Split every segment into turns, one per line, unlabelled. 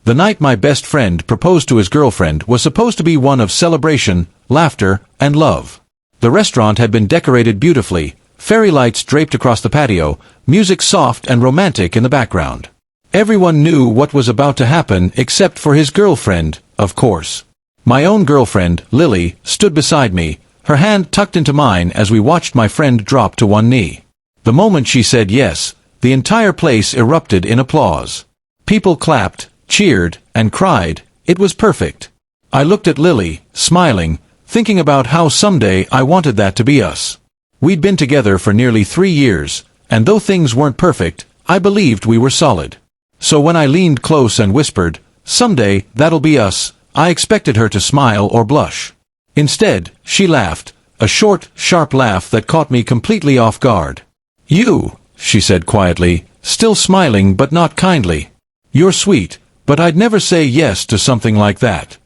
The night my best friend proposed to his girlfriend was supposed to be one of celebration, laughter, and love. The restaurant had been decorated beautifully, fairy lights draped across the patio, music soft and romantic in the background. Everyone knew what was about to happen except for his girlfriend, of course. My own girlfriend, Lily, stood beside me, her hand tucked into mine as we watched my friend drop to one knee. The moment she said yes, the entire place erupted in applause. People clapped, cheered, and cried. It was perfect. I looked at Lily, smiling, thinking about how someday I wanted that to be us. We'd been together for nearly 3 years, and though things weren't perfect, I believed we were solid. So when I leaned close and whispered, "Someday, that'll be us," I expected her to smile or blush. Instead, she laughed, a short, sharp laugh that caught me completely off guard. "You," she said quietly, still smiling but not kindly. "You're sweet, but I'd never say yes to something like that."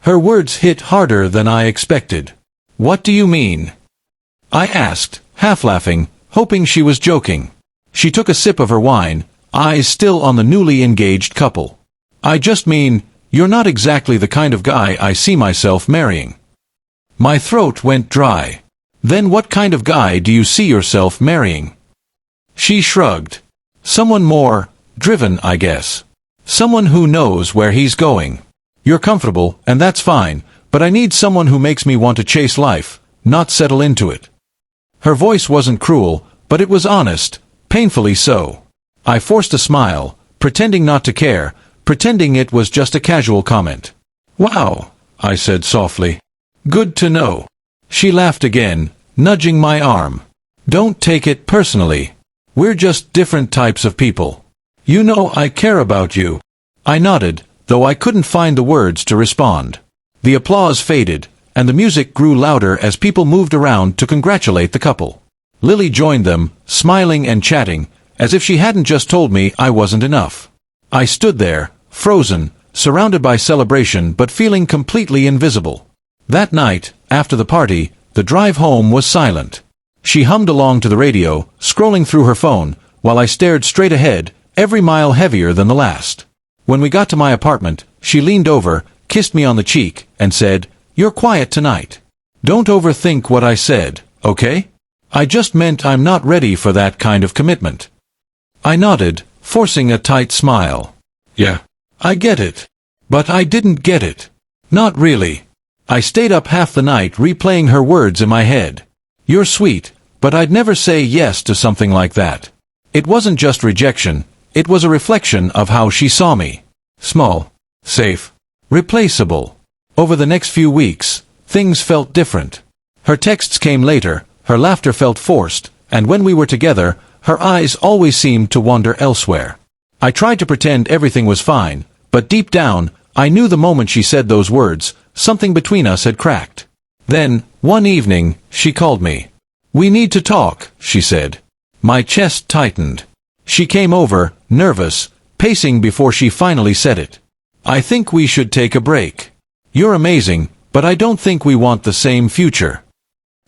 Her words hit harder than I expected. "What do you mean?" I asked, half laughing, hoping she was joking. She took a sip of her wine, eyes still on the newly engaged couple. "I just mean, you're not exactly the kind of guy I see myself marrying." My throat went dry. "Then what kind of guy do you see yourself marrying?" She shrugged. "Someone more driven, I guess. Someone who knows where he's going. You're comfortable, and that's fine, but I need someone who makes me want to chase life, not settle into it." Her voice wasn't cruel, but it was honest, painfully so. I forced a smile, pretending not to care, pretending it was just a casual comment. "Wow," I said softly. "Good to know." She laughed again, nudging my arm. "Don't take it personally. We're just different types of people. You know I care about you." I nodded, though I couldn't find the words to respond. The applause faded, and the music grew louder as people moved around to congratulate the couple. Lily joined them, smiling and chatting, as if she hadn't just told me I wasn't enough. I stood there, frozen, surrounded by celebration but feeling completely invisible. That night, after the party, the drive home was silent. She hummed along to the radio, scrolling through her phone, while I stared straight ahead, every mile heavier than the last. When we got to my apartment, she leaned over, kissed me on the cheek, and said, "You're quiet tonight. Don't overthink what I said, okay? I just meant I'm not ready for that kind of commitment." I nodded, forcing a tight smile. "Yeah, I get it. But I didn't get it. Not really." I stayed up half the night replaying her words in my head. "You're sweet, but I'd never say yes to something like that." It wasn't just rejection, it was a reflection of how she saw me. Small, safe, replaceable. Over the next few weeks, things felt different. Her texts came later, her laughter felt forced, and when we were together, her eyes always seemed to wander elsewhere. I tried to pretend everything was fine, but deep down, I knew the moment she said those words, something between us had cracked. Then, one evening, she called me. "We need to talk," she said. My chest tightened. She came over, nervous, pacing before she finally said it. "I think we should take a break. You're amazing, but I don't think we want the same future."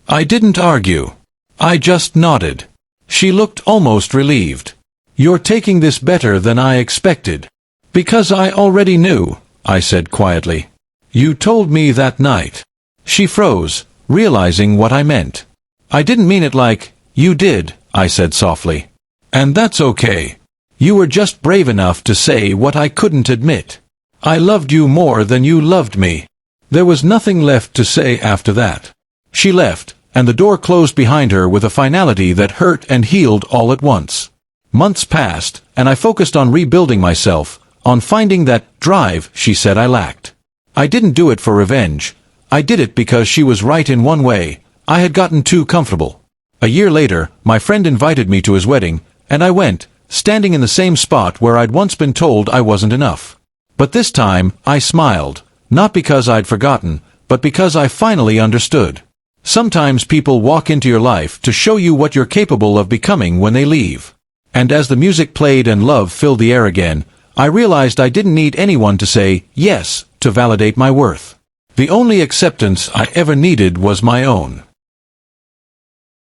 I didn't argue. I just nodded. She looked almost relieved. "You're taking this better than I expected." "Because I already knew," I said quietly. "You told me that night." She froze, realizing what I meant. "I didn't mean it like, you did," I said softly. "And that's okay. You were just brave enough to say what I couldn't admit. I loved you more than you loved me." There was nothing left to say after that. She left, and the door closed behind her with a finality that hurt and healed all at once. Months passed, and I focused on rebuilding myself, on finding that drive she said I lacked. I didn't do it for revenge. I did it because she was right in one way. I had gotten too comfortable. A year later, my friend invited me to his wedding, and I went, standing in the same spot where I'd once been told I wasn't enough. But this time, I smiled, not because I'd forgotten, but because I finally understood. Sometimes people walk into your life to show you what you're capable of becoming when they leave. And as the music played and love filled the air again, I realized I didn't need anyone to say yes to validate my worth. The only acceptance I ever needed was my own.